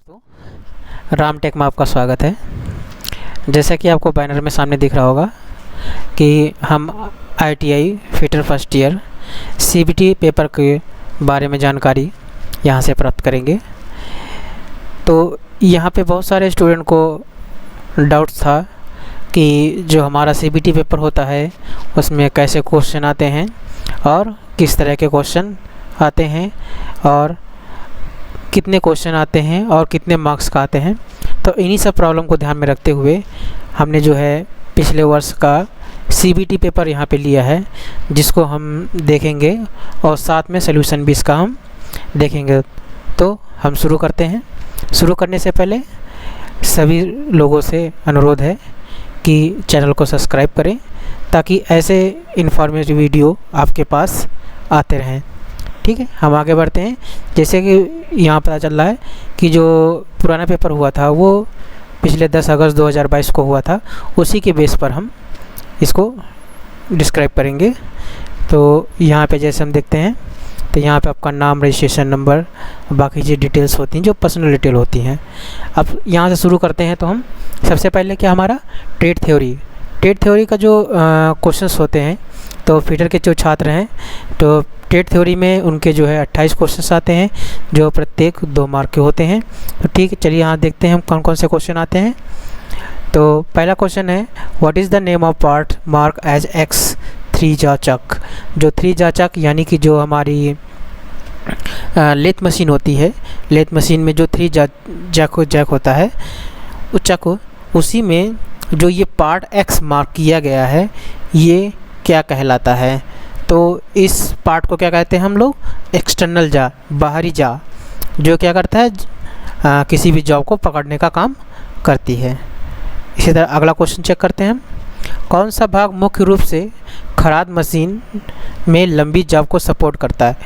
दोस्तों, राम टेक में आपका स्वागत है। जैसा कि आपको बैनर में सामने दिख रहा होगा कि हम ITI fitter first year CBT paper के बारे में जानकारी यहाँ से प्राप्त करेंगे। तो यहाँ पे बहुत सारे स्टूडेंट को डाउट्स था कि जो हमारा CBT पेपर होता है उसमें कैसे क्वेश्चन आते हैं और किस तरह के क्वेश्चन आते हैं और कितने क्वेश्चन आते हैं और कितने मार्क्स का आते हैं। तो इन्हीं सब प्रॉब्लम को ध्यान में रखते हुए हमने जो है पिछले वर्ष का CBT पेपर यहाँ पे लिया है, जिसको हम देखेंगे और साथ में सॉल्यूशन भी इसका हम देखेंगे। तो हम शुरू करते हैं। शुरू करने से पहले सभी लोगों से अनुरोध है कि चैनल को सब्सक्राइब करें ताकि ऐसे इन्फॉर्मेटिव वीडियो आपके पास आते रहें। ठीक है, हम आगे बढ़ते हैं। जैसे कि यहाँ पता चल रहा है कि जो पुराना पेपर हुआ था वो पिछले 10 अगस्त 2022 को हुआ था, उसी के बेस पर हम इसको डिस्क्राइब करेंगे। तो यहाँ पे जैसे हम देखते हैं तो यहाँ पे आपका नाम, रजिस्ट्रेशन नंबर, बाकी जो डिटेल्स होती हैं जो पर्सनल डिटेल होती हैं। अब यहाँ से शुरू करते हैं। तो हम सबसे पहले क्या हमारा ट्रेड थ्योरी का जो क्वेश्चंस होते हैं, तो फिटर के जो छात्र हैं तो ट्रेड थ्योरी में उनके जो है 28 क्वेश्चंस आते हैं जो प्रत्येक 2 मार्क के होते हैं। तो ठीक है, चलिए यहाँ देखते हैं हम कौन कौन से क्वेश्चन आते हैं। तो पहला क्वेश्चन है, what is the name of part mark as X 3 जा चक। जो 3 जा चक यानी कि जो हमारी लेथ मशीन होती है, लेथ मशीन में जो 3 जैक होता है उस चक, उसी में जो ये पार्ट एक्स मार्क किया गया है ये क्या कहलाता है। तो इस पार्ट को क्या कहते हैं हम लोग, एक्सटर्नल जा, बाहरी जा, जो क्या करता है किसी भी जॉब को पकड़ने का काम करती है। इसी तरह अगला क्वेश्चन चेक करते हैं हम, कौन सा भाग मुख्य रूप से खराद मशीन में लंबी जॉब को सपोर्ट करता है।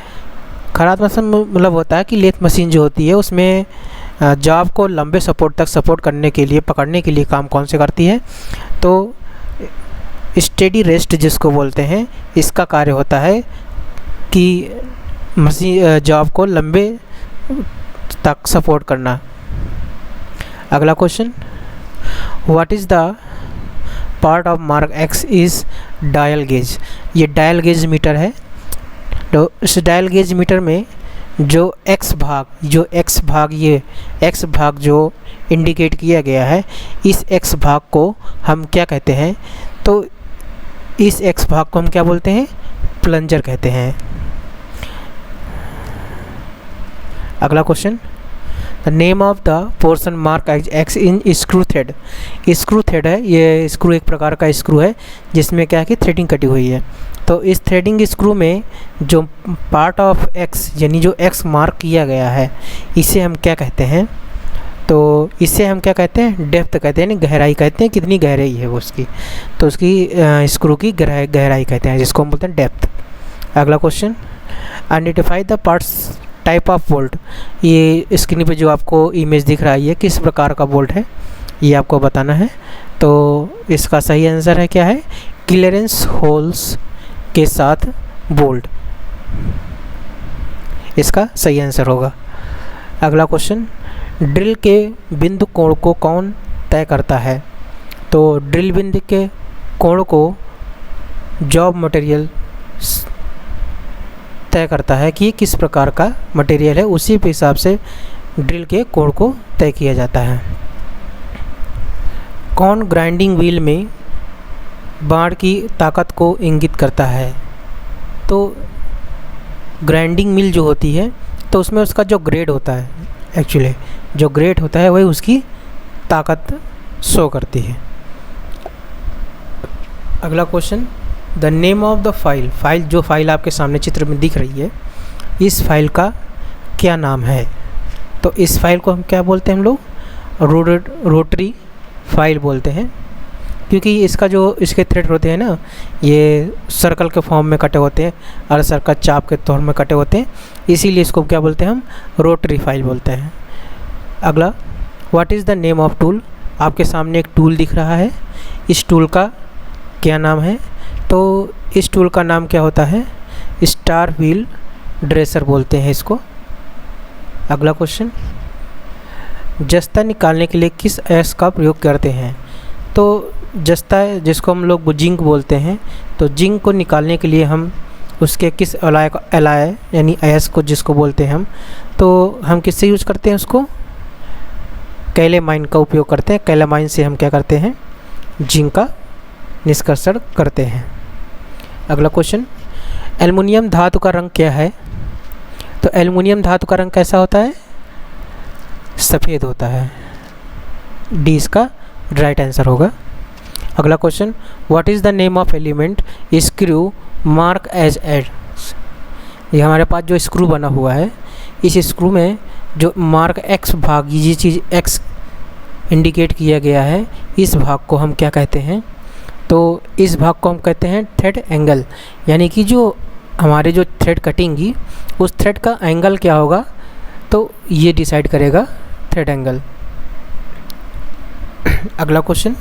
खराद मशीन मतलब होता है कि लेथ मशीन जो होती है उसमें जॉब को लंबे सपोर्ट तक सपोर्ट करने के लिए, पकड़ने के लिए काम कौन से करती है। तो स्टेडी रेस्ट जिसको बोलते हैं, इसका कार्य होता है कि मशीन जॉब को लंबे तक सपोर्ट करना। अगला question, what is the part of mark x is dial gauge. ये डायल गेज मीटर है। तो इस डायल गेज मीटर में जो एक्स भाग जो इंडिकेट किया गया है, इस एक्स भाग को हम क्या कहते हैं। तो इस एक्स भाग को हम क्या बोलते हैं, प्लंजर कहते हैं। अगला question, the name of the portion mark x in screw thread. Screw thread है, ये स्क्रू एक प्रकार का स्क्रू है जिसमें क्या है कि थ्रेडिंग कटी हुई है। तो इस थ्रेडिंग स्क्रू में जो पार्ट ऑफ एक्स यानी जो एक्स मार्क किया गया है, इसे हम क्या कहते हैं। तो इसे हम क्या कहते हैं, डेप्थ कहते हैं, गहराई कहते हैं, कितनी गहराई है वो उसकी। तो उसकी स्क्रू की गहराई कहते हैं, जिसको हम बोलते हैं डेप्थ। अगला question, identify the parts type of bolt. ये स्क्रीन पे जो आपको इमेज दिख रहा है ये किस प्रकार का बोल्ट है ये आपको बताना है। तो इसका सही आंसर है क्या है, क्लियरेंस होल्स के साथ बोल्ट, इसका सही आंसर होगा। अगला क्वेश्चन, ड्रिल के बिंदु कोण को कौन तय करता है। तो ड्रिल बिंदु के कोण को जॉब मटेरियल तय करता है कि किस प्रकार का मटेरियल है, उसी के हिसाब से ड्रिल के कोण को तय किया जाता है। कौन ग्राइंडिंग व्हील में बार की ताकत को इंगित करता है। तो ग्राइंडिंग मिल जो होती है तो उसमें उसका जो ग्रेड होता है, एक्चुअली जो ग्रेड होता है वही उसकी ताकत शो करती है। अगला question, the name of the file जो फाइल आपके सामने चित्र में दिख रही है, इस फाइल का क्या नाम है। तो इस फाइल को हम क्या बोलते हैं, हम लोग रोटरी फाइल बोलते हैं, क्योंकि इसका जो इसके थ्रेड होते हैं ना, ये सर्कल के फॉर्म में कटे होते हैं और सर्कल चाप के तौर में कटे होते हैं, इसीलिए इसको क्या बोलते हैं, हम रोटरी फाइल बोलते हैं। अगला, what is the name of tool. आपके सामने एक टूल दिख रहा है, इस टूल का क्या नाम है। तो इस टूल का नाम क्या होता है, स्टार व्हील ड्रेसर बोलते हैं इसको। अगला क्वेश्चन, जस्ता निकालने के लिए किस अयस्क का प्रयोग करते हैं? तो जस्ता जिसको हम लोग जिंक बोलते हैं, तो जिंक को निकालने के लिए हम उसके किस एलाय यानी अयस्क को जिसको बोलते हैं तो हम किससे यूज करते हैं उसको? कैलेमाइन का उपयोग करते हैं। कैलेमाइन से हम क्या करते हैं? जिंक का निष्कर्षण करते हैं। अगला क्वेश्चन, एल्युमिनियम धातु का रंग क्या है? तो एल्युमिनियम धातु का रंग कैसा होता है? सफ़ेद होता है। डी इसका राइट आंसर होगा। अगला question, what is the name of element screw mark as एड? ये हमारे पास जो स्क्रू बना हुआ है, इस स्क्रू में जो मार्क एक्स भाग, ये चीज़ एक्स इंडिकेट किया गया है, इस भाग को हम क्या कहते हैं? तो इस भाग को हम कहते हैं थ्रेड एंगल। यानी कि जो हमारे जो थ्रेड कटिंग उस थ्रेड का एंगल क्या होगा, तो ये डिसाइड करेगा थ्रेड एंगल। अगला क्वेश्चन,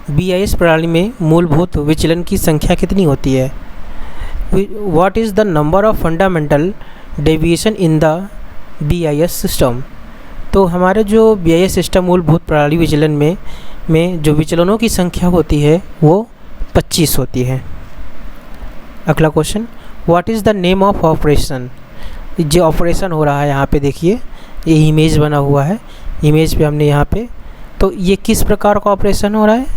बीआईएस प्रणाली में मूलभूत विचलन की संख्या कितनी होती है? What is the number of fundamental deviation in the BIS system? तो हमारे जो बीआईएस सिस्टम मूलभूत प्रणाली विचलन में जो विचलनों की संख्या होती है वो 25 होती है। अगला question, what is the name of operation? जो ऑपरेशन हो रहा है यहाँ पे देखिए, ये इमेज बना हुआ है, इमेज पे हमने यहाँ पे, तो ये किस प्रकार का ऑपरेशन हो रहा है?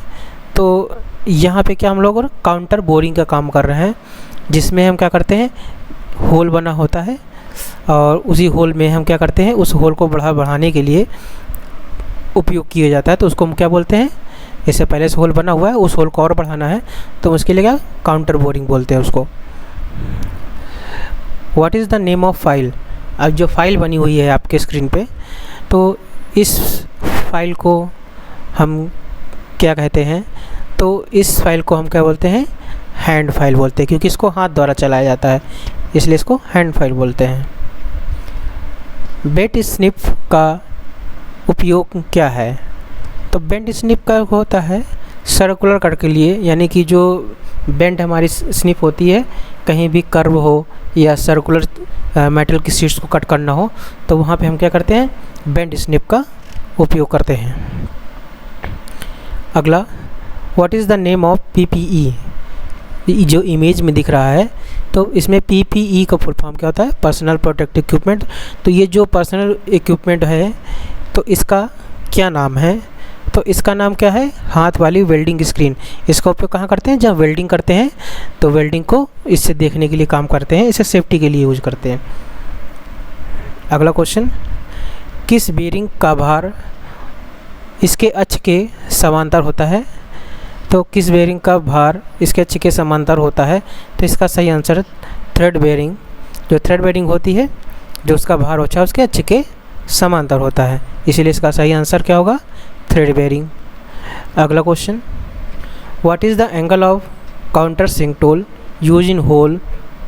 तो यहाँ पे क्या हम लोग काउंटर बोरिंग का काम कर रहे हैं, जिसमें हम क्या करते हैं, होल बना होता है और उसी होल में हम क्या करते हैं, उस होल को बढ़ाने के लिए उपयोग किया जाता है। तो उसको हम क्या बोलते हैं? इससे पहले से होल बना हुआ है, उस होल को और बढ़ाना है तो उसके लिए क्या काउंटर बोरिंग बोलते हैं उसको। What is the name of file? अब जो फाइल बनी हुई है आपके स्क्रीन पे, तो इस फाइल को हम क्या कहते हैं? तो इस फाइल को हम क्या बोलते हैं? हैंड फाइल बोलते हैं, क्योंकि इसको हाथ द्वारा चलाया जाता है, इसलिए इसको हैंड फाइल बोलते हैं। बेंट स्निप का उपयोग क्या है? तो बेंट स्निप का होता है सर्कुलर कट के लिए, यानी कि जो बेंट हमारी स्निप होती है, कहीं भी कर्व हो या सर्कुलर मेटल की शीट्स को कट करना हो, तो वहाँ पे हम क्या करते हैं? बेंट स्निप का उपयोग करते हैं। अगला, what is the name of PPE? जो इमेज में दिख रहा है, तो इसमें पीपीई का फुल फॉर्म क्या होता है? Personal protective equipment. तो ये जो पर्सनल इक्विपमेंट है, तो इसका क्या नाम है? तो इसका नाम क्या है? हाथ वाली वेल्डिंग स्क्रीन। इसका उपयोग कहाँ करते हैं? जब वेल्डिंग करते हैं, तो वेल्डिंग को इससे देखने के लिए काम करते हैं, इसे सेफ्टी के लिए यूज करते हैं। अगला क्वेश्चन, किस बेरिंग का भार इसके अक्ष के समांतर होता है? तो किस बेरिंग का भार इसके अक्ष के समांतर होता है? तो इसका सही आंसर थ्रेड बेरिंग। जो थ्रेड बेरिंग होती है, जो उसका भार होता है उसके अक्ष के समांतर होता है, इसीलिए इसका सही आंसर क्या होगा? Thread bearing. अगला question, what is the angle of countersink tool use in hole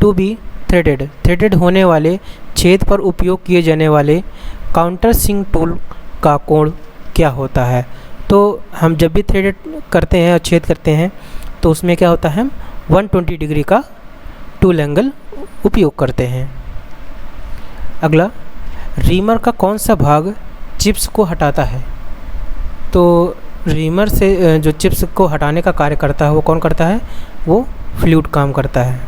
to be threaded? Threaded होने वाले छेद पर उपयोग किए जाने वाले काउंटर सिंक टूल का कोण क्या होता है? तो हम जब भी थ्रेडेड करते हैं और छेद करते हैं, तो उसमें क्या होता है? हम 120 डिग्री का टूल एंगल उपयोग करते हैं। अगला, रीमर का कौन सा भाग चिप्स को हटाता है? तो रीमर से जो चिप्स को हटाने का कार्य करता है वो कौन करता है? वो फ्लूइड काम करता है।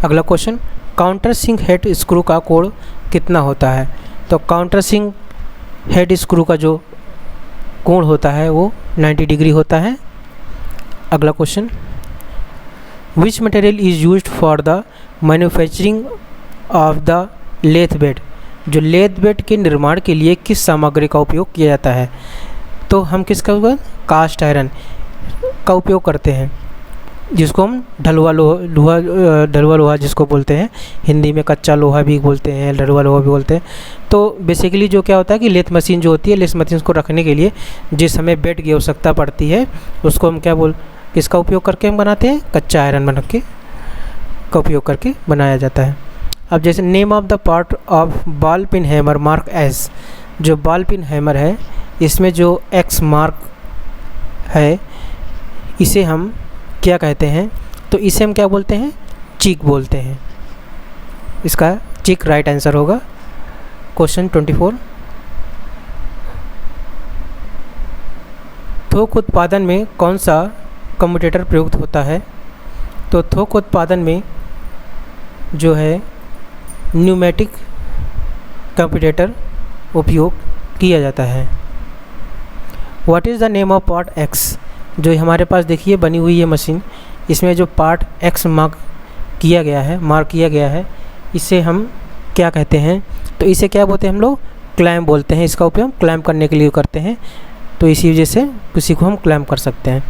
अगला question, countersink head screw का कोण कितना होता है? तो काउंटर सिंक हेड स्क्रू का जो कोण होता है वो 90 डिग्री होता है। अगला question, which material is used for the manufacturing of the lathe bed? जो लेथ बेड के निर्माण के लिए किस सामग्री का उपयोग किया जाता है? तो हम किसका उपयोग? कास्ट आयरन का उपयोग करते हैं, जिसको हम ढलुआ लोहा जिसको बोलते हैं, हिंदी में कच्चा लोहा भी बोलते हैं, ढलुआ लोहा भी बोलते हैं। तो बेसिकली जो क्या होता है कि लेथ मशीन जो होती है, लेथ मशीन को रखने के लिए जिस हमें बेड की आवश्यकता पड़ती है, उसको हम किसका उपयोग करके हम बनाते हैं? कच्चा आयरन बना के का उपयोग करके बनाया जाता है। अब जैसे name of the part of ball pin hammer mark S. जो बॉल पिन हैमर है, इसमें जो एक्स मार्क है, इसे हम क्या कहते हैं? तो इसे हम क्या बोलते हैं? चीक बोलते हैं। इसका चीक राइट आंसर होगा। क्वेश्चन 24, थोक उत्पादन में कौन सा कम्यूटेटर प्रयुक्त होता है? तो थोक उत्पादन में जो है न्यूमेटिक कम्यूटेटर उपयोग किया जाता है। What is the name of part x? जो हमारे पास देखिए बनी हुई है मशीन, इसमें जो पार्ट एक्स मार्क किया गया है, इसे हम क्या कहते हैं? तो इसे क्या बोलते हैं हम लोग? क्लैम्प बोलते हैं। इसका उपयोग क्लैम्प करने के लिए करते हैं, तो इसी वजह से किसी को हम क्लैम्प कर सकते हैं।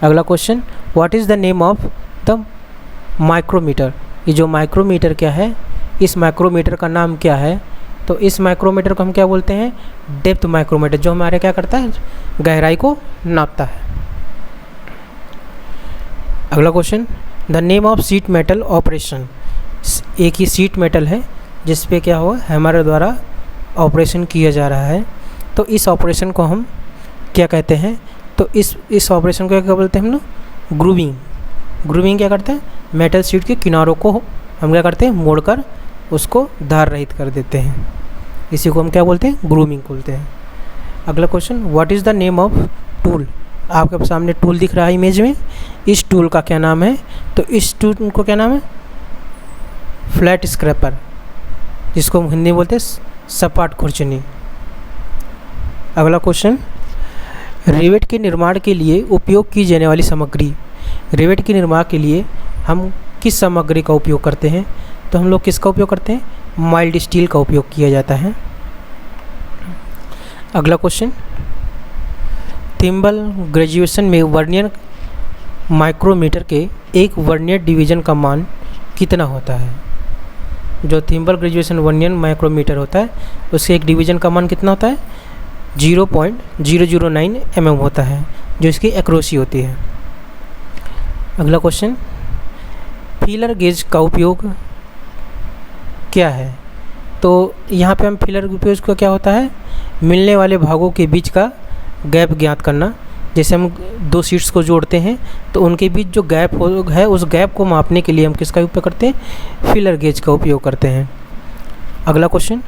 अगला question, what is the name of the micrometer? ये जो माइक्रोमीटर क्या है, इस माइक्रोमीटर का नाम क्या है? तो इस माइक्रोमीटर को हम क्या बोलते हैं? डेप्थ माइक्रोमीटर, जो हमारे क्या करता है? गहराई को नापता है। अगला question, the name of sheet metal operation. एक ही शीट मेटल है जिस पे क्या हुआ हमारे द्वारा ऑपरेशन किया जा रहा है, तो इस ऑपरेशन को हम क्या कहते हैं? तो इस ऑपरेशन को क्या बोलते हैं हम लोग? ग्रूविंग। ग्रूविंग क्या करता है? मेटल शीट के किनारों को हम क्या करते हैं? मोड़कर उसको धार रहित कर देते हैं, इसी को हम क्या बोलते हैं? ग्रूविंग बोलते हैं। अगला question, what is the name of tool? आपके सामने टूल दिख रहा है इमेज में, इस टूल का क्या नाम है? तो इस टूल को क्या नाम है? फ्लैट स्क्रैपर, जिसको हम हिंदी में बोलते हैं सपाट खुरचनी। अगला क्वेश्चन, रिवेट के निर्माण के लिए उपयोग की जाने वाली सामग्री। रिवेट के निर्माण के लिए हम किस सामग्री का उपयोग करते हैं? तो हम लोग किसका उपयोग करते हैं? माइल्ड स्टील का उपयोग किया जाता है। अगला क्वेश्चन, थिम्बल ग्रेजुएशन में वर्नियर माइक्रोमीटर के एक वर्नियर डिवीज़न का मान कितना होता है? जो थिम्बल ग्रेजुएशन वर्नियर माइक्रोमीटर होता है, उसके एक डिवीज़न का मान कितना होता है? 0.009 mm होता है, जो इसकी एक्यूरेसी होती है। अगला क्वेश्चन, फीलर गेज का उपयोग क्या है? तो यहाँ पे हम फीलर के उपयोग का क्या होता है? मिलने वाले भागों के बीच का गैप ज्ञात करना। जैसे हम दो शीट्स को जोड़ते हैं तो उनके बीच जो गैप है, उस गैप को मापने के लिए हम किसका उपयोग करते हैं? फीलर गेज का उपयोग करते हैं। अगला क्वेश्चन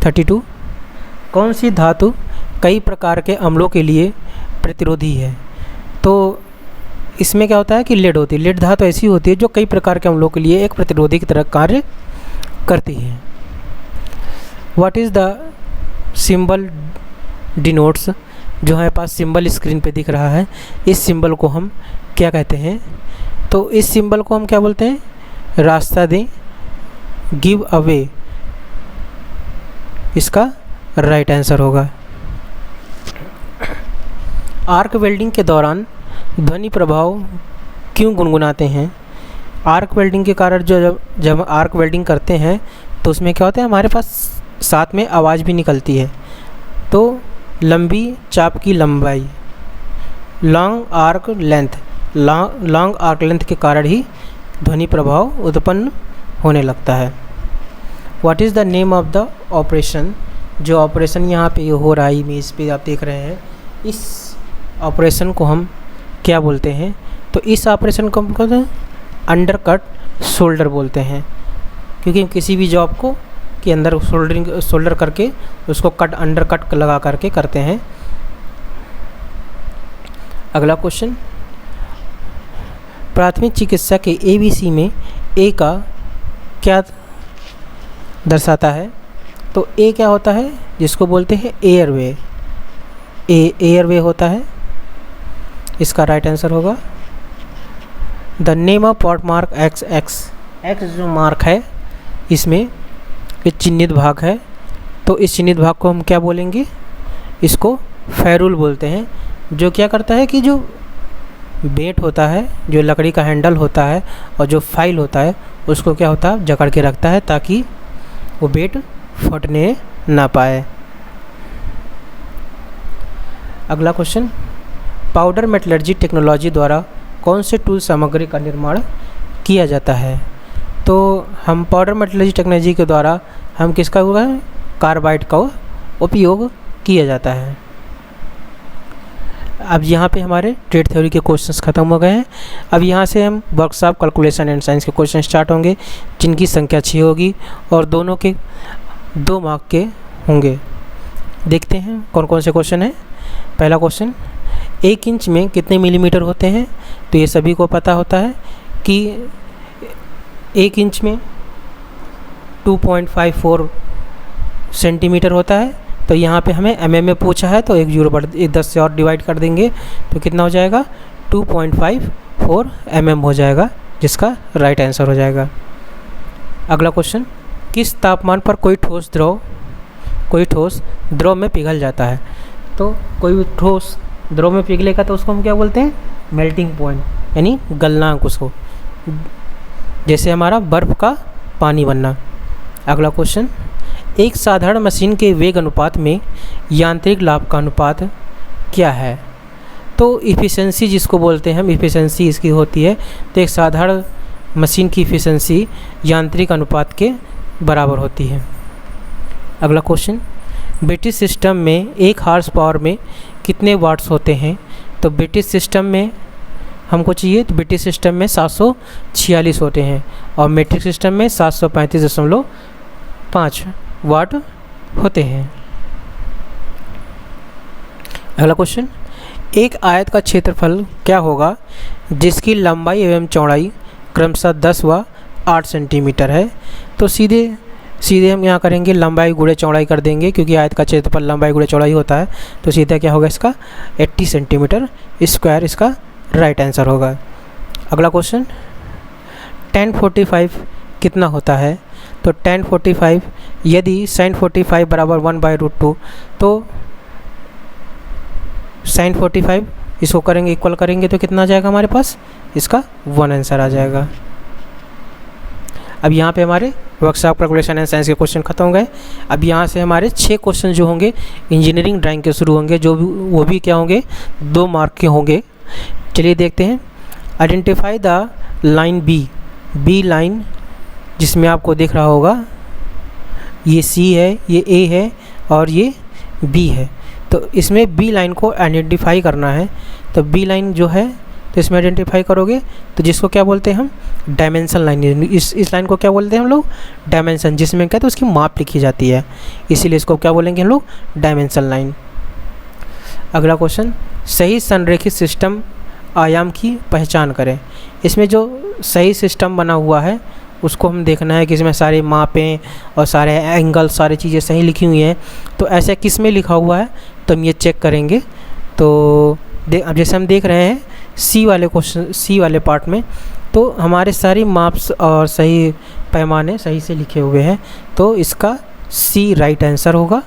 32, कौन सी धातु कई प्रकार के अम्लों के लिए प्रतिरोधी है? तो इसमें क्या होता है कि लेड होती है। लेड धातु ऐसी होती है जो कई प्रकार के अम्लों के लिए एक प्रतिरोधी की तरह कार्य करती है। What is the symbol denotes? जो हमारे पास सिंबल स्क्रीन पे दिख रहा है, इस सिंबल को हम क्या कहते हैं? तो इस सिंबल को हम क्या बोलते हैं? रास्ता दें, गिव अवे, इसका राइट आंसर होगा। आर्क वेल्डिंग के दौरान ध्वनि प्रभाव क्यों गुनगुनाते हैं? आर्क वेल्डिंग के कारण जब आर्क वेल्डिंग करते हैं तो उसमें क्या होता है? हमारे पास साथ में आवाज़ भी निकलती है। तो लंबी चाप की लंबाई, लॉन्ग आर्क लेंथ के कारण ही ध्वनि प्रभाव उत्पन्न होने लगता है। What is the name of the operation? जो ऑपरेशन यहाँ पे हो रहा है इमेज पे आप देख रहे हैं, इस ऑपरेशन को हम क्या बोलते हैं? तो इस ऑपरेशन को हम कहते हैं अंडरकट शोल्डर बोलते हैं, क्योंकि हम किसी भी जॉब को के अंदर शोल्डर करके उसको अंडरकट लगा करके करते हैं। अगला क्वेश्चन, प्राथमिक चिकित्सा के ABC में ए का क्या दर्शाता है? तो ए क्या होता है? जिसको बोलते हैं एयरवे। एयरवे होता है, इसका राइट आंसर होगा। The name of pot mark x जो मार्क है, इसमें एक चिन्हित भाग है, तो इस चिन्हित भाग को हम क्या बोलेंगे? इसको फेरूल बोलते हैं। जो क्या करता है कि जो बेट होता है, जो लकड़ी का हैंडल होता है और जो फाइल होता है, उसको क्या होता है? जकड़ के रखता है ताकि वो बेट फटने ना पाए। अगला क्वेश्चन, पाउडर मेटलर्जी टेक्नोलॉजी द्वारा कौन से टूल सामग्री का निर्माण किया जाता है? तो हम पाउडर मेटलर्जी टेक्नोलॉजी के द्वारा हम किसका हुआ है? कार्बाइड का उपयोग किया जाता है। अब यहाँ पे हमारे ट्रेड थ्योरी के क्वेश्चंस ख़त्म हो गए हैं। अब यहाँ से हम वर्कशॉप कैलकुलेशन एंड साइंस के क्वेश्चन स्टार्ट होंगे, जिनकी संख्या 6 होगी और दोनों के 2 मार्क के होंगे। देखते हैं कौन कौन से क्वेश्चन हैं। पहला क्वेश्चन, 1 इंच में कितने मिलीमीटर होते हैं? तो ये सभी को पता होता है कि 1 इंच में 2.54 सेंटीमीटर होता है। तो यहाँ पे हमें mm में पूछा है, तो 10 से और डिवाइड कर देंगे तो कितना हो जाएगा? 2.54 mm हो जाएगा, जिसका राइट आंसर हो जाएगा। अगला क्वेश्चन, किस तापमान पर कोई ठोस द्रव में पिघल जाता है? तो कोई भी ठोस द्रव में पिघलेगा तो उसको हम क्या बोलते हैं? मेल्टिंग पॉइंट, यानी गलनांक उसको, जैसे हमारा बर्फ़ का पानी बनना। अगला क्वेश्चन, एक साधारण मशीन के वेग अनुपात में यांत्रिक लाभ का अनुपात क्या है? तो इफ़िशेंसी जिसको बोलते हैं हम, इफ़िशेंसी इसकी होती है। तो एक साधारण मशीन की इफ़िशेंसी यांत्रिक अनुपात के बराबर होती है। अगला क्वेश्चन, ब्रिटिश सिस्टम में 1 हॉर्स पावर में कितने वाट्स होते हैं? तो ब्रिटिश सिस्टम में हमको चाहिए, तो ब्रिटिश सिस्टम में 746 होते हैं और मेट्रिक सिस्टम में 735.5 वाट होते हैं। अगला क्वेश्चन, एक आयत का क्षेत्रफल क्या होगा जिसकी लंबाई एवं चौड़ाई क्रमशः 10 व 8 सेंटीमीटर है? तो सीधे हम यहाँ करेंगे लंबाई गुणे चौड़ाई कर देंगे, क्योंकि आयत का क्षेत्रफल लंबाई गुणे चौड़ाई होता है। तो सीधा क्या होगा इसका? 80 सेंटीमीटर स्क्वायर इसका राइट आंसर होगा। अगला क्वेश्चन, tan 45 कितना होता है? तो tan 45 यदि sin 45 बराबर 1/√2, तो sin 45 इसको करेंगे इक्वल करेंगे तो कितना आ जाएगा हमारे पास? इसका 1 आंसर आ जाएगा। अब यहाँ पे हमारे वर्कशॉप कैलकुलेशन एंड साइंस के क्वेश्चन खत्म हो गए। अब यहाँ से हमारे 6 क्वेश्चन जो होंगे इंजीनियरिंग ड्राइंग के शुरू होंगे, वो भी क्या होंगे? 2 मार्क के होंगे। चलिए देखते हैं। Identify the line B line, जिसमें आपको दिख रहा होगा ये C है, ये A है और ये B है। तो इसमें B लाइन को आइडेंटिफाई करना है। तो B लाइन जो है तो इसमें आइडेंटिफाई करोगे तो जिसको क्या बोलते हैं हम? Dimension line. इस लाइन को क्या बोलते हैं हम लोग? डायमेंशन, जिसमें क्या है तो उसकी माप लिखी जाती है, इसीलिए इसको क्या बोलेंगे हम लोग? Dimension line. अगला क्वेश्चन, सही संरेखित सिस्टम आयाम की पहचान करें। इसमें जो सही सिस्टम बना हुआ है उसको हम देखना है कि इसमें सारे मापें और सारे एंगल, सारी चीज़ें सही लिखी हुई हैं। तो ऐसा किस में लिखा हुआ है तो हम ये चेक करेंगे। तो अब जैसे हम देख रहे हैं सी वाले क्वेश्चन, सी वाले पार्ट में, तो हमारे सारी माप्स और सही पैमाने सही से लिखे हुए हैं, तो इसका सी राइट आंसर होगा।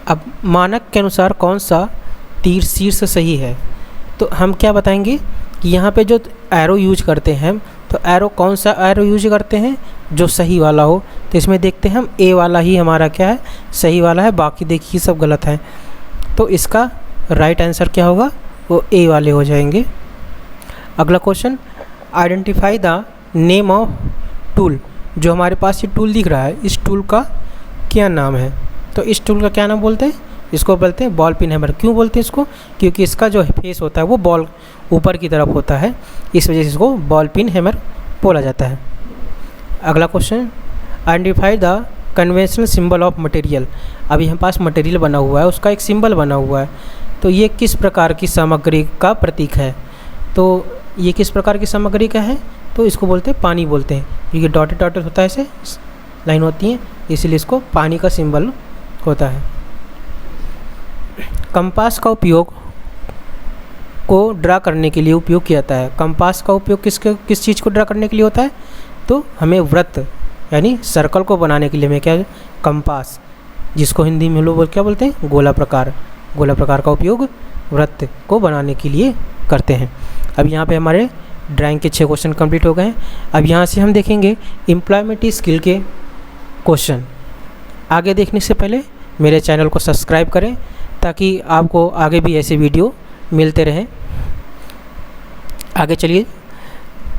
अब मानक के अनुसार कौन सा तीर शीर्ष सही है? तो हम क्या बताएंगे कि यहाँ पे जो एरो यूज करते हैं, तो एरो कौन सा एरो यूज करते हैं? जो सही वाला हो। तो इसमें देखते हैं हम ए वाला ही हमारा क्या है? सही वाला है, बाकी देखिए सब गलत है। तो इसका राइट आंसर क्या होगा? वो ए वाले हो जाएंगे। अगला question, identify the name of tool. जो हमारे पास ये टूल दिख रहा है, इस टूल का क्या नाम है? तो इस टूल का क्या नाम बोलते हैं? इसको बोलते हैं बॉल पिन हैमर। क्यों बोलते हैं इसको? क्योंकि इसका जो फेस होता है वो बॉल ऊपर की तरफ होता है, इस वजह से इसको बॉल पिन हैमर बोला जाता है। अगला question, identify the conventional symbol of material. अभी हमारे पास मटेरियल बना हुआ है, उसका एक सिंबल बना हुआ है, तो ये किस प्रकार की सामग्री का प्रतीक है? तो ये किस प्रकार की सामग्री का है? तो इसको बोलते हैं पानी बोलते हैं, क्योंकि डॉटेड डॉटेड होता है, ऐसे लाइन होती है, इसीलिए इसको पानी का सिंबल होता है। कंपास का उपयोग को ड्रा करने के लिए उपयोग किया जाता है। कंपास का उपयोग किस चीज़ को ड्रा करने के लिए होता है? तो हमें वृत्त यानी सर्कल को बनाने के लिए हमें क्या, कंपास, जिसको हिंदी में लोग क्या बोलते हैं? गोला प्रकार। गोला प्रकार का उपयोग वृत्त को बनाने के लिए करते हैं। अब यहाँ पे हमारे ड्राइंग के 6 क्वेश्चन कंप्लीट हो गए हैं। अब यहाँ से हम देखेंगे एम्प्लॉयमेंट स्किल के क्वेश्चन। आगे देखने से पहले मेरे चैनल को सब्सक्राइब करें ताकि आपको आगे भी ऐसे वीडियो मिलते रहें। आगे चलिए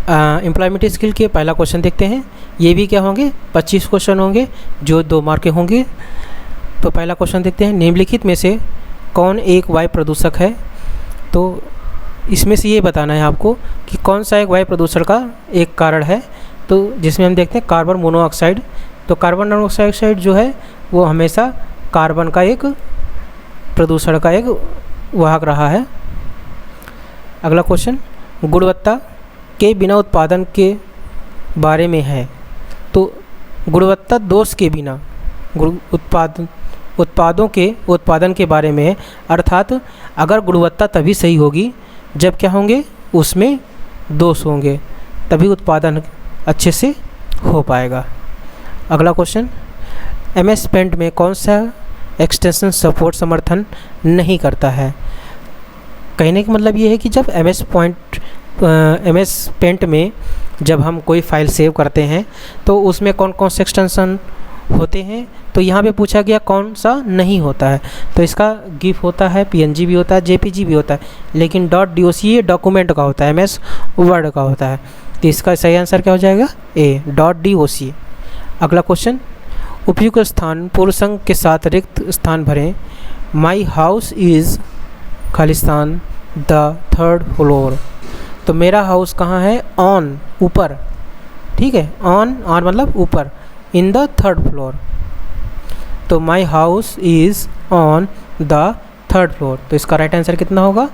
एम्प्लॉयमेंट स्किल के पहला क्वेश्चन देखते हैं। ये भी क्या होंगे? 25 क्वेश्चन होंगे जो 2 मार्क के होंगे। तो पहला क्वेश्चन देखते हैं, निम्नलिखित में से कौन एक वायु प्रदूषक है? तो इसमें से ये बताना है आपको कि कौन सा एक वायु प्रदूषण का एक कारण है। तो जिसमें हम देखते हैं कार्बन मोनोऑक्साइड। तो कार्बन मोनोऑक्साइड जो है वो हमेशा कार्बन का एक प्रदूषण का एक वाहक रहा है। अगला क्वेश्चन, गुणवत्ता के बिना उत्पादन के बारे में है। तो गुणवत्ता दोष के बिना उत्पादों के उत्पादन के बारे में है, अर्थात अगर गुणवत्ता तभी सही होगी जब क्या होंगे, उसमें दोष होंगे, तभी उत्पादन अच्छे से हो पाएगा। अगला क्वेश्चन, MS पेंट में कौन सा एक्सटेंशन सपोर्ट समर्थन नहीं करता है। कहने का मतलब ये है कि जब MS पेंट में जब हम कोई फाइल सेव करते हैं तो उसमें कौन कौन से एक्सटेंशन होते हैं, तो यहाँ पे पूछा गया कौन सा नहीं होता है। तो इसका गिफ होता है, PNG भी होता है, JPG भी होता है, लेकिन .doc ये डॉक्यूमेंट का होता है, MS वर्ड का होता है। तो इसका सही आंसर क्या हो जाएगा, A .doc। अगला क्वेश्चन, उपयुक्त स्थान पूर्ण संघ के साथ रिक्त स्थान भरें। माई house is Khalistan the 3rd floor. तो मेरा हाउस कहाँ है, ऑन ऊपर, ठीक है, ऑन मतलब ऊपर, इन द 3rd फ्लोर। तो my house is on the 3rd floor. तो इसका राइट आंसर कितना होगा,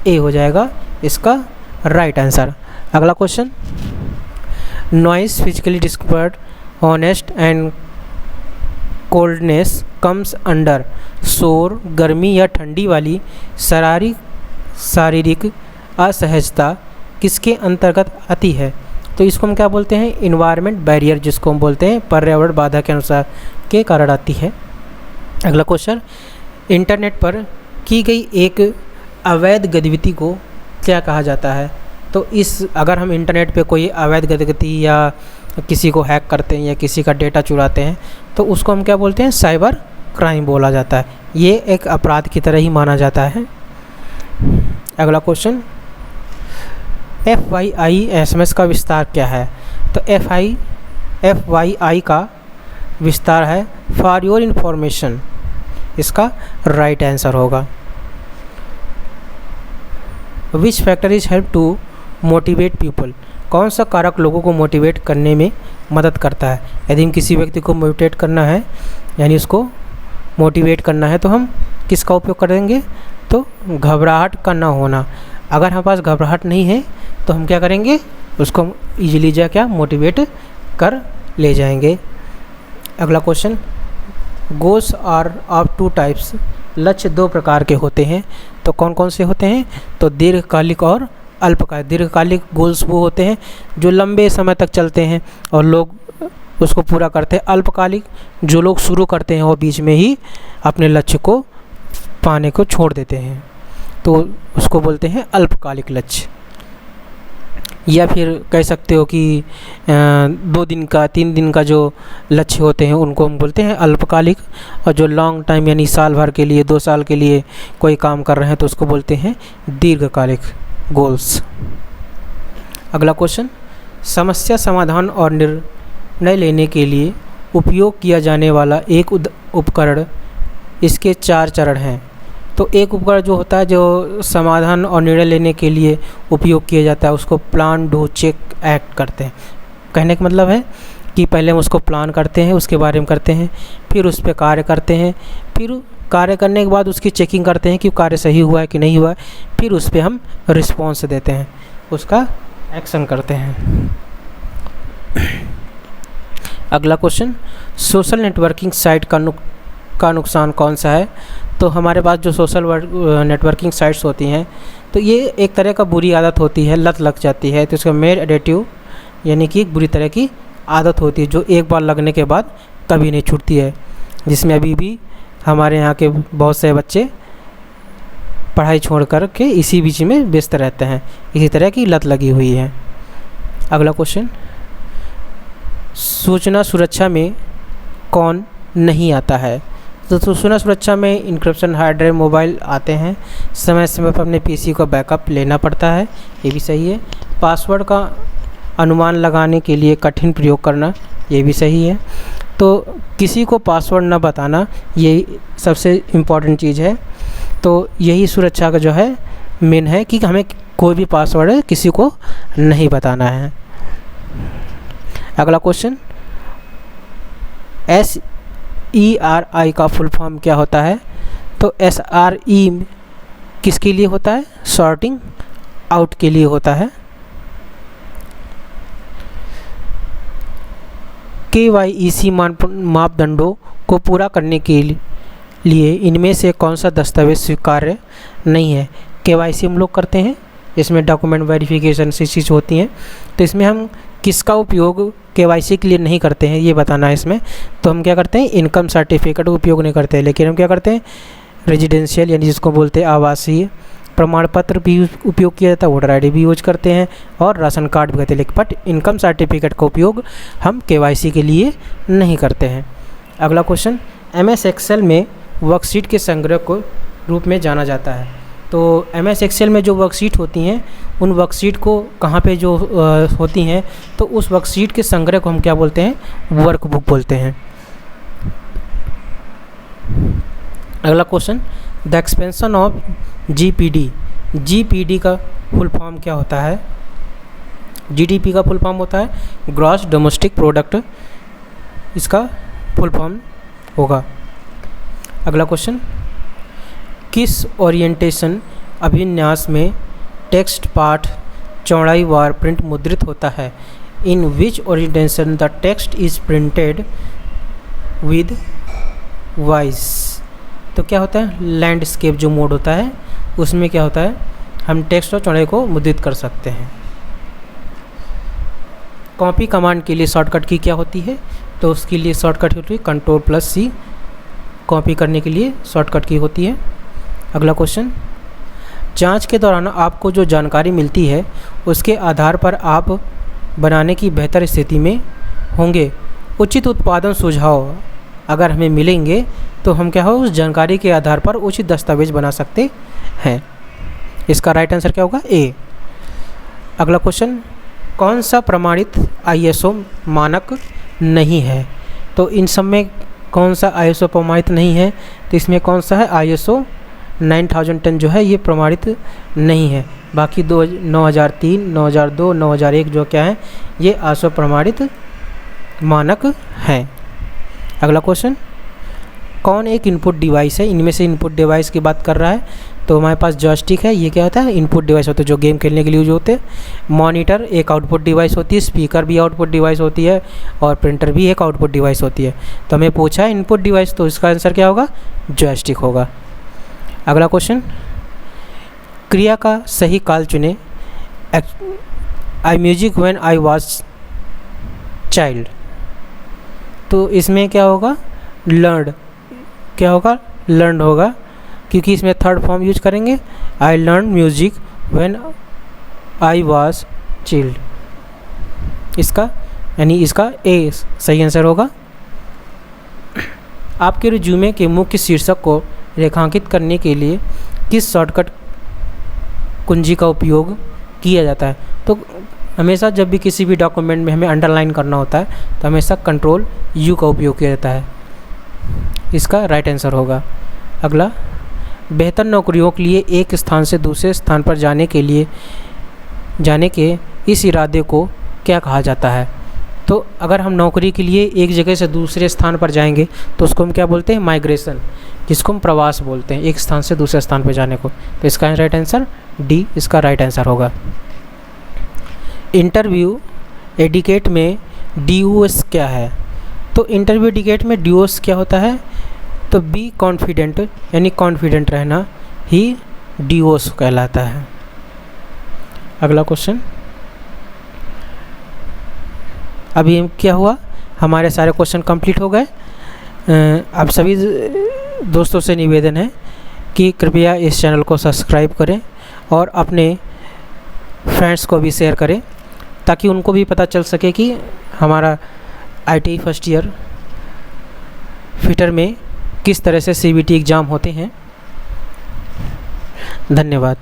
A हो जाएगा इसका राइट आंसर। अगला question, noise physically discomfort honest and coldness comes under. शोर, गर्मी या ठंडी वाली शारीरिक असहजता किसके अंतर्गत आती है। तो इसको हम क्या बोलते हैं, इन्वायरमेंट बैरियर, जिसको हम बोलते हैं पर्यावरण बाधा के अनुसार के कारण आती है। अगला क्वेश्चन, इंटरनेट पर की गई एक अवैध गतिविधि को क्या कहा जाता है। तो अगर हम इंटरनेट पे कोई अवैध गतिविधि या किसी को हैक करते हैं या किसी का डेटा चुराते हैं तो उसको हम क्या बोलते हैं, साइबर क्राइम बोला जाता है। ये एक अपराध की तरह ही माना जाता है। अगला क्वेश्चन, FYI SMS का विस्तार क्या है। तो FYI का विस्तार है फॉर योर इन्फॉर्मेशन, इसका राइट आंसर होगा। Which factor is help to motivate people. कौन सा कारक लोगों को मोटिवेट करने में मदद करता है। यदि हम किसी व्यक्ति को मोटिवेट करना है, यानी उसको मोटिवेट करना है, तो हम किसका उपयोग करेंगे, तो घबराहट का ना होना। अगर हमारे पास घबराहट नहीं है तो हम क्या करेंगे, उसको ईजिली मोटिवेट कर ले जाएंगे। अगला question, goals are of 2 types. लक्ष्य 2 प्रकार के होते हैं। तो कौन कौन से होते हैं, तो दीर्घकालिक और अल्पकालिक। दीर्घकालिक गोल्स वो होते हैं जो लंबे समय तक चलते हैं और लोग उसको पूरा करते हैं। अल्पकालिक जो लोग शुरू करते हैं वो बीच में ही अपने लक्ष्य को पाने को छोड़ देते हैं, तो उसको बोलते हैं अल्पकालिक लक्ष्य। या फिर कह सकते हो कि 2 दिन का 3 दिन का जो लक्ष्य होते हैं उनको हम बोलते हैं अल्पकालिक, और जो लॉन्ग टाइम यानी साल भर के लिए 2 साल के लिए कोई काम कर रहे हैं तो उसको बोलते हैं दीर्घकालिक गोल्स। अगला क्वेश्चन, समस्या समाधान और निर्णय लेने के लिए उपयोग किया जाने वाला एक उपकरण, इसके 4 चरण हैं। तो एक उपकरण जो होता है जो समाधान और निर्णय लेने के लिए उपयोग किया जाता है उसको प्लान डू चेक एक्ट करते हैं। कहने का मतलब है कि पहले हम उसको प्लान करते हैं, उसके बारे में करते हैं, फिर उस पर कार्य करते हैं, फिर कार्य करने के बाद उसकी चेकिंग करते हैं कि कार्य सही हुआ है कि नहीं हुआ है, फिर उस पर हम रिस्पॉन्स देते हैं, उसका एक्शन करते हैं। अगला क्वेश्चन, सोशल नेटवर्किंग साइट का नुकसान कौन सा है। तो हमारे पास जो सोशल नेटवर्किंग साइट्स होती हैं तो ये एक तरह का बुरी आदत होती है, लत लग जाती है। तो इसका मेड एडिक्टिव यानी कि एक बुरी तरह की आदत होती है जो एक बार लगने के बाद कभी नहीं छूटती है, जिसमें अभी भी हमारे यहाँ के बहुत से बच्चे पढ़ाई छोड़ कर के इसी बीच में व्यस्त रहते हैं, इसी तरह की लत लगी हुई है। अगला क्वेश्चन, सूचना सुरक्षा में कौन नहीं आता है। तो सूचना सुरक्षा में इंक्रिप्शन, हार्ड ड्राइव, मोबाइल आते हैं। समय समय पर अपने पीसी को बैकअप लेना पड़ता है, ये भी सही है। पासवर्ड का अनुमान लगाने के लिए कठिन प्रयोग करना, ये भी सही है। तो किसी को पासवर्ड न बताना, ये सबसे इम्पॉर्टेंट चीज़ है। तो यही सुरक्षा का जो है मेन है कि हमें कोई भी पासवर्ड किसी को नहीं बताना है। अगला क्वेश्चन, SERI का फुल फॉर्म क्या होता है। तो SRE किसके लिए होता है? सॉर्टिंग आउट के लिए होता है। KYEC मापदंडों को पूरा करने के लिए इनमें से कौन सा दस्तावेज स्वीकार्य नहीं है? KYC हम लोग करते हैं, इसमें डॉक्यूमेंट वेरिफिकेशन से चीज़ होती हैं, तो इसमें हम किसका उपयोग KYC के लिए नहीं करते हैं ये बताना है इसमें। तो हम क्या करते हैं? इनकम सर्टिफिकेट का उपयोग नहीं करते हैं, लेकिन हम क्या करते हैं? रेजिडेंशियल यानी जिसको बोलते हैं आवासीय प्रमाण पत्र भी उपयोग किया जाता है, वोटर ID भी यूज करते हैं और राशन कार्ड भी करते हैं, लेकिन बट इनकम सर्टिफिकेट का उपयोग हम KYC के लिए नहीं करते हैं। अगला क्वेश्चन, MS एक्सेल में वर्कशीट के संग्रह को रूप में जाना जाता है। तो MS एक्सेल में जो वर्कशीट होती हैं उन वर्कशीट को कहाँ पे जो होती हैं, तो उस वर्कशीट के संग्रह को हम क्या बोलते हैं? वर्कबुक बोलते हैं। अगला question, the expansion of GPD का फुल फॉर्म क्या होता है? GDP का फुल फॉर्म होता है ग्रॉस डोमेस्टिक प्रोडक्ट, इसका फुल फॉर्म होगा। अगला क्वेश्चन, किस ओरिएंटेशन अभिन्यास में टेक्स्ट पाठ चौड़ाई वार प्रिंट मुद्रित होता है? In which orientation the text is printed widthwise. तो क्या होता है? लैंडस्केप जो मोड होता है उसमें क्या होता है? हम टेक्स्ट और चौड़ाई को मुद्रित कर सकते हैं। कॉपी कमांड के लिए शॉर्टकट की क्या होती है? तो उसके लिए शॉर्टकट होती है Ctrl+C, कॉपी करने के लिए शॉर्टकट की होती है। अगला क्वेश्चन, जांच के दौरान आपको जो जानकारी मिलती है उसके आधार पर आप बनाने की बेहतर स्थिति में होंगे। उचित उत्पादन सुझाव अगर हमें मिलेंगे तो हम क्या हो? उस जानकारी के आधार पर उचित दस्तावेज बना सकते हैं। इसका राइट आंसर क्या होगा? A। अगला क्वेश्चन, कौन सा प्रमाणित ISO मानक नहीं है? तो इन सब में कौन सा ISO प्रमाणित नहीं है? तो इसमें कौन सा है? ISO 9010 जो है ये प्रमाणित नहीं है। बाकी 9003, 9002, 9001 जो क्या है ये ISO प्रमाणित मानक हैं। अगला क्वेश्चन, कौन एक इनपुट डिवाइस है? इनमें से इनपुट डिवाइस की बात कर रहा है तो हमारे पास जॉयस्टिक है, ये क्या होता है? इनपुट डिवाइस होते हैं जो गेम खेलने के लिए यूज होते हैं। मॉनिटर एक आउटपुट डिवाइस होती है, स्पीकर भी आउटपुट डिवाइस होती है और प्रिंटर भी एक आउटपुट डिवाइस होती है। तो हमें पूछा है इनपुट डिवाइस, तो इसका आंसर क्या होगा? जॉयस्टिक होगा। अगला क्वेश्चन, क्रिया का सही काल चुने। I music when I was child. तो इसमें क्या होगा? लर्नड। क्या होगा? लर्नड होगा, क्योंकि इसमें थर्ड फॉर्म यूज करेंगे। I learn music when I was child. इसका यानी इसका A सही आंसर होगा। आपके रिज्यूमे के मुख्य शीर्षक को रेखांकित करने के लिए किस शॉर्टकट कुंजी का उपयोग किया जाता है? तो हमेशा जब भी किसी भी डॉक्यूमेंट में हमें अंडरलाइन करना होता है तो हमेशा Ctrl+U का उपयोग किया जाता है। इसका राइट आंसर होगा। अगला, बेहतर नौकरियों के लिए एक स्थान से दूसरे स्थान पर जाने के इस इरादे को क्या कहा जाता है? तो अगर हम नौकरी के लिए एक जगह से दूसरे स्थान पर जाएंगे तो उसको हम क्या बोलते हैं? माइग्रेशन, जिसको हम प्रवास बोलते हैं, एक स्थान से दूसरे स्थान पर जाने को। तो इसका राइट आंसर D इसका राइट आंसर होगा। इंटरव्यू एडिकेट में DOS क्या है? तो इंटरव्यू एडिकेट में DOS क्या होता है? तो बी कॉन्फिडेंट यानी कॉन्फिडेंट रहना ही DOS कहलाता है। अगला क्वेश्चन, अभी क्या हुआ? हमारे सारे क्वेश्चन कंप्लीट हो गए। आप सभी दोस्तों से निवेदन है कि कृपया इस चैनल को सब्सक्राइब करें और अपने फ्रेंड्स को भी शेयर करें, ताकि उनको भी पता चल सके कि हमारा ITI फर्स्ट ईयर फिटर में किस तरह से CBT एग्ज़ाम होते हैं। धन्यवाद।